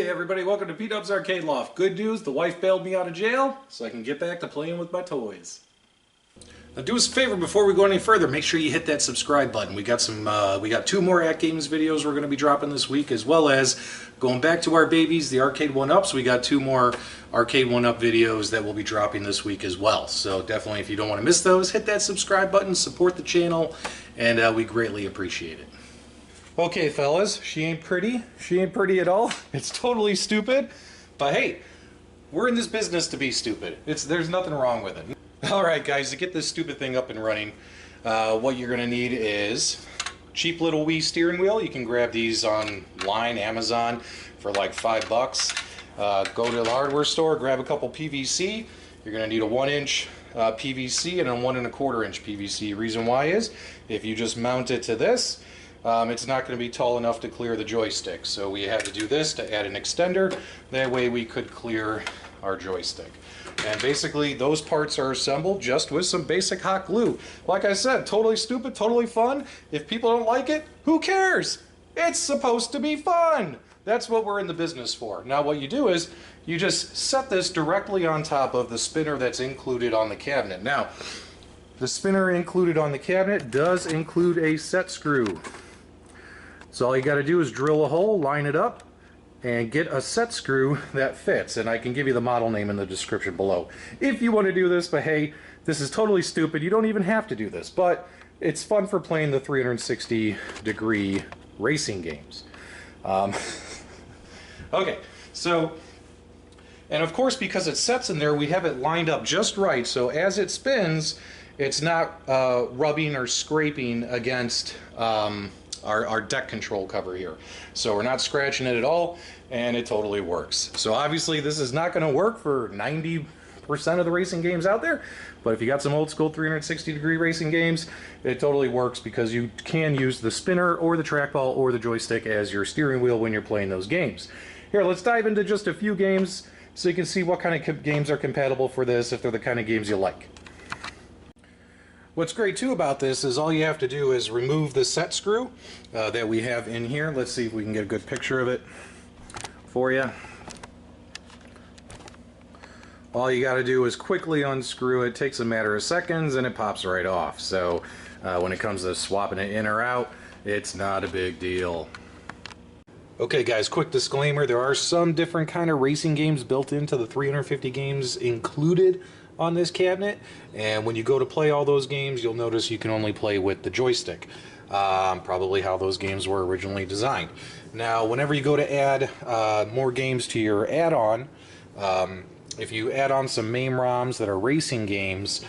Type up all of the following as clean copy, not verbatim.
Hey everybody, welcome to PDubs Arcade Loft. Good news, the wife bailed me out of jail so I can get back to playing with my toys. Now do us a favor before we go any further, make sure you hit that subscribe button. We got two more AtGames videos we're going to be dropping this week, as well as going back to our babies, the Arcade 1-Ups. We got two more Arcade 1-Up videos that we'll be dropping this week as well. So definitely, if you don't want to miss those, hit that subscribe button, support the channel, and we greatly appreciate it. Okay, fellas, she ain't pretty. She ain't pretty at all. It's totally stupid. But hey, we're in this business to be stupid. There's nothing wrong with it. Alright guys, to get this stupid thing up and running, what you're going to need is cheap little wee steering wheel. You can grab these online, Amazon, for like $5. Go to the hardware store, grab a couple PVC. You're going to need a 1-inch PVC and a 1 1/4-inch PVC. Reason why is, if you just mount it to this, it's not going to be tall enough to clear the joystick. So we had to do this to add an extender. That way we could clear our joystick. And basically those parts are assembled just with some basic hot glue. Like I said, totally stupid, totally fun. If people don't like it, who cares? It's supposed to be fun. That's what we're in the business for. Now what you do is you just set this directly on top of the spinner that's included on the cabinet. Now, the spinner included on the cabinet does include a set screw. So all you got to do is drill a hole, line it up, and get a set screw that fits. And I can give you the model name in the description below if you want to do this. But hey, this is totally stupid. You don't even have to do this, but it's fun for playing the 360-degree racing games. Okay, so, and of course, because it sets in there, we have it lined up just right. So as it spins, it's not rubbing or scraping against our deck control cover here. So we're not scratching it at all, and it totally works. So obviously this is not going to work for 90% of the racing games out there, but if you got some old school 360-degree racing games, it totally works because you can use the spinner or the trackball or the joystick as your steering wheel when you're playing those games. Here, let's dive into just a few games so you can see what kind of games are compatible for this, if they're the kind of games you like. What's great too about this is all you have to do is remove the set screw that we have in here. Let's see if we can get a good picture of it for you. All you got to do is quickly unscrew it. It takes a matter of seconds and it pops right off. So when it comes to swapping it in or out, it's not a big deal. Okay guys, quick disclaimer, there are some different kind of racing games built into the 350 games included on this cabinet, and when you go to play all those games, you'll notice you can only play with the joystick. Probably how those games were originally designed. Now, whenever you go to add more games to your add-on, if you add on some MAME ROMs that are racing games,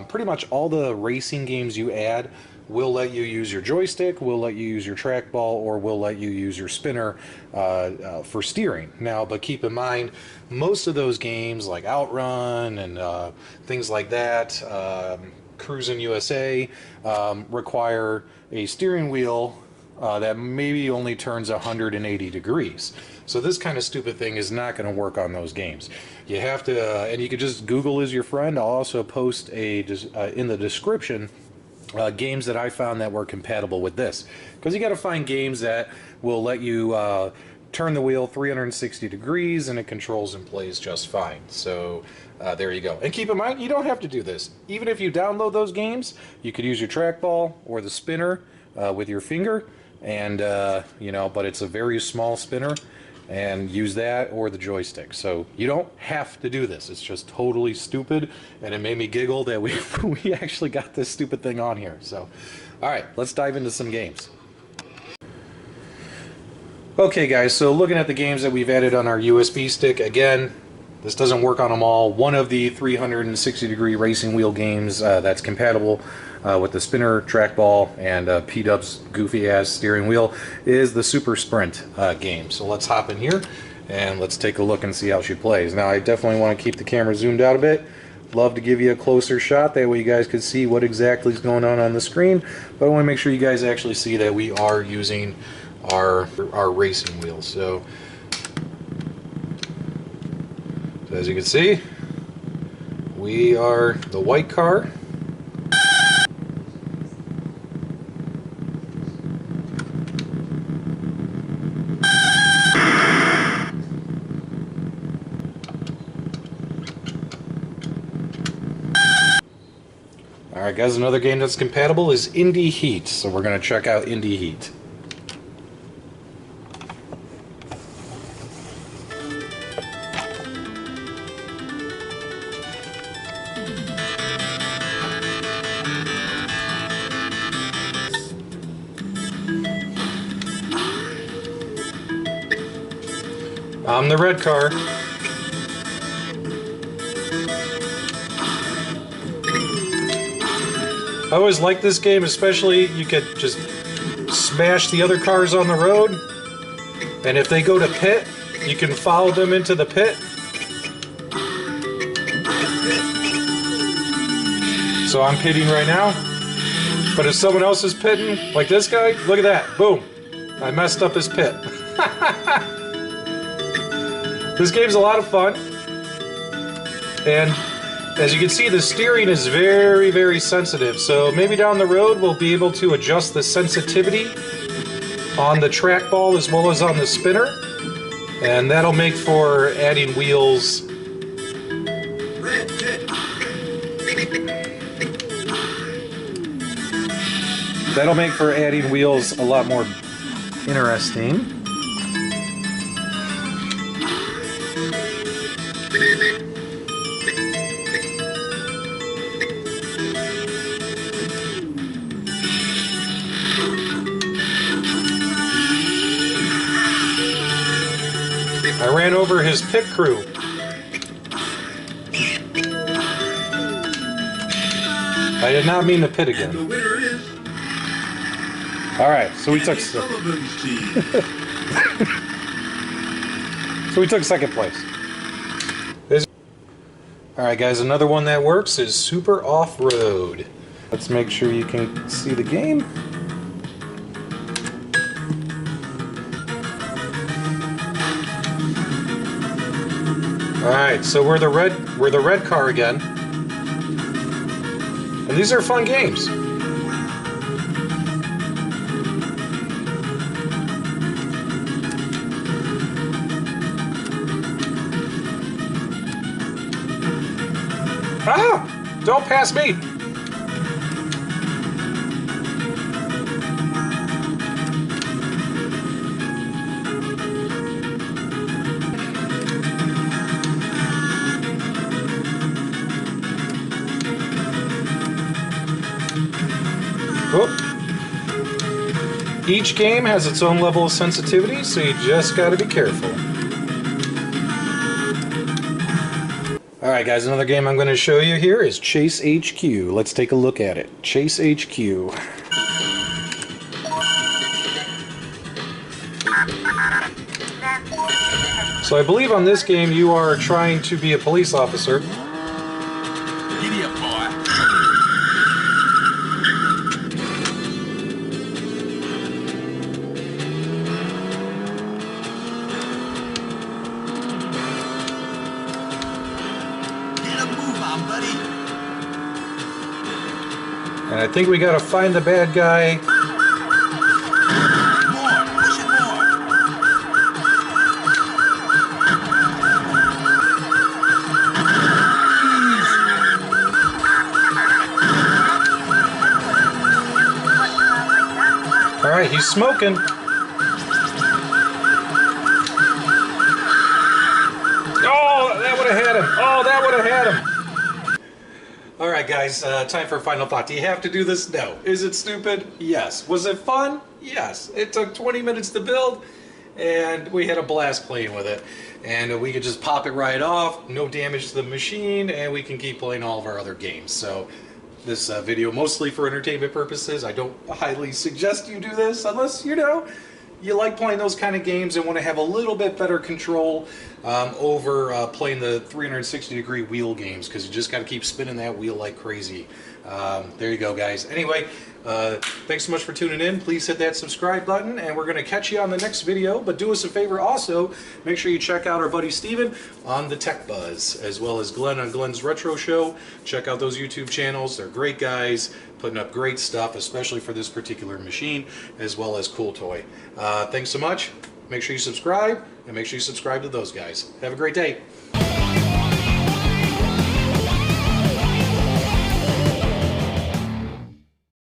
pretty much all the racing games you add will let you use your joystick, will let you use your trackball, or will let you use your spinner for steering. Now, but keep in mind, most of those games like Outrun and things like that, Cruisin' USA, require a steering wheel that maybe only turns 180 degrees. So this kind of stupid thing is not going to work on those games. You have to, and you can just Google is your friend. I'll also post in the description games that I found that were compatible with this, because you got to find games that will let you turn the wheel 360 degrees and it controls and plays just fine. So there you go. And keep in mind, you don't have to do this. Even if you download those games, you could use your trackball or the spinner with your finger, and you know, but it's a very small spinner, and use that or the joystick. So you don't have to do this. It's just totally stupid, and it made me giggle that we actually got this stupid thing on here. So alright, let's dive into some games. Okay guys, so looking at the games that we've added on our USB stick, again, this doesn't work on them all. One of the 360-degree racing wheel games that's compatible with the spinner, trackball, and PDubs goofy-ass steering wheel is the Super Sprint game. So let's hop in here and let's take a look and see how she plays. Now, I definitely want to keep the camera zoomed out a bit. Love to give you a closer shot, that way you guys can see what exactly is going on the screen, but I want to make sure you guys actually see that we are using our racing wheels. So as you can see, we are the white car. Alright guys, another game that's compatible is Indie Heat, so we're going to check out Indie Heat. I'm the red car. I always like this game, especially you could just smash the other cars on the road, and if they go to pit, you can follow them into the pit. So I'm pitting right now, but if someone else is pitting, like this guy, look at that, boom, I messed up his pit. This game's a lot of fun, and as you can see, the steering is very, very sensitive, so maybe down the road we'll be able to adjust the sensitivity on the trackball as well as on the spinner, and that'll make for adding wheels. That'll make for adding wheels a lot more interesting. I ran over his pit crew. I did not mean to pit again. And the winner is... Alright, so we took second place. Alright guys, another one that works is Super Off-Road. Let's make sure you can see the game. Alright, so we're the red car again. And these are fun games. Ah! Don't pass me! Oh. Each game has its own level of sensitivity, so you just gotta be careful. Alright guys, another game I'm going to show you here is Chase HQ. Let's take a look at it. Chase HQ. So I believe on this game you are trying to be a police officer. Giddy up, boy. Buddy. And I think we gotta find the bad guy. More, push it more. Alright, he's smoking. Oh, that would have had him. Oh, that would have had him. Alright guys, time for a final thought. Do you have to do this? No. Is it stupid? Yes. Was it fun? Yes. It took 20 minutes to build, and we had a blast playing with it. And we could just pop it right off, no damage to the machine, and we can keep playing all of our other games. So this video mostly for entertainment purposes. I don't highly suggest you do this unless, you know, you like playing those kind of games and want to have a little bit better control over playing the 360-degree wheel games, because you just got to keep spinning that wheel like crazy. There you go, guys. Anyway, thanks so much for tuning in. Please hit that subscribe button, and we're going to catch you on the next video. But do us a favor also, make sure you check out our buddy Steven on the Tech Buzz, as well as Glenn on Glenn's Retro Show. Check out those YouTube channels. They're great guys, putting up great stuff, especially for this particular machine, as well as Cooltoy. Thanks so much. Make sure you subscribe, and make sure you subscribe to those guys. Have a great day.